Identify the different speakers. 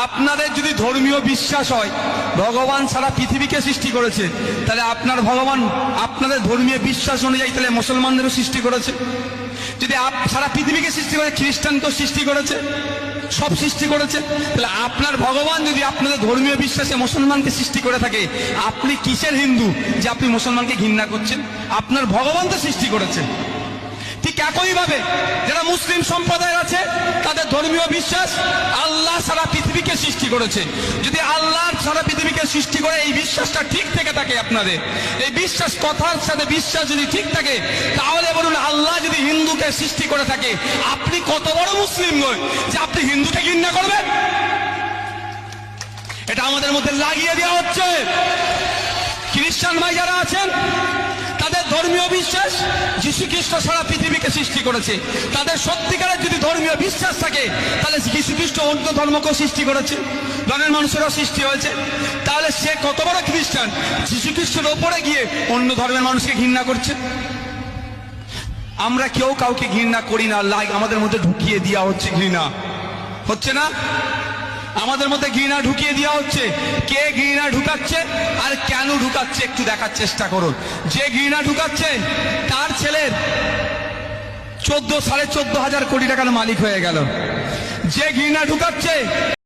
Speaker 1: আপনাদের যদি ধর্মীয় বিশ্বাস হয় ভগবান সারা পৃথিবীকে সৃষ্টি করেছে, তাহলে আপনার ভগবান আপনাদের ধর্মীয় বিশ্বাস অনুযায়ী তাহলে মুসলমানদেরও সৃষ্টি করেছে। যদি সারা পৃথিবীকে সৃষ্টি করে, খ্রিস্টানকেও সৃষ্টি করেছে, সব সৃষ্টি করেছে, তাহলে আপনার ভগবান যদি আপনাদের ধর্মীয় বিশ্বাসে মুসলমানকে সৃষ্টি করে থাকে, আপনি কিসের হিন্দু যে আপনি মুসলমানকে ঘৃণা করছেন? আপনার ভগবান তো সৃষ্টি করেছে। ঠিক একইভাবে যারা মুসলিম সম্প্রদায় আছে তাদের ধর্মীয় বিশ্বাস আল্লাহ সারা পৃথিবীকে সৃষ্টি করেছে। যদি আল্লাহ সারা পৃথিবীকে সৃষ্টি করে এই বিশ্বাসটা ঠিক থেকে থাকে, আপনাদের এই বিশ্বাস কথার সাথে বিশ্বাস যদি ঠিক থাকে, তাহলে বলুন আল্লাহ যদি হিন্দুকে সৃষ্টি করে থাকে, আপনি কত বড় মুসলিম নয় যে আপনি হিন্দুকে ঘৃণা করবেন? এটা আমাদের মধ্যে লাগিয়ে দেওয়া হচ্ছে। খ্রিস্টান ভাই যারা আছেন তাদের ধর্মীয় বিশ্বাস যীশু খ্রিস্ট সারা পৃথিবীকে সৃষ্টি করেছে। তাদের সত্যিকারের যদি ধর্মীয় বিশ্বাস থাকে, তাহলে যীশু খ্রিস্ট অন্য ধর্মকেও সৃষ্টি করেছে, ধর্মের মানুষেরও সৃষ্টি হয়েছে। তাহলে সে কত বড় খ্রিস্টান, যীশু খ্রিস্টের ওপরে গিয়ে অন্য ধর্মের মানুষকে ঘৃণা করছে। আমরা কেউ কাউকে ঘৃণা করি না, আমাদের মধ্যে ঢুকিয়ে দেওয়া হচ্ছে ঘৃণা, হচ্ছে না? আমাদের মধ্যে ঘৃণা ঢুকিয়ে দেওয়া হচ্ছে। কে ঘৃণা ঢুকাচ্ছে আর কেন ঢুকাচ্ছে একটু দেখার চেষ্টা করুন। যে ঘৃণা ঢুকাচ্ছে তার ছেলের 14,500 কোটি টাকার মালিক হয়ে গেল। যে ঘৃণা ঢুকাচ্ছে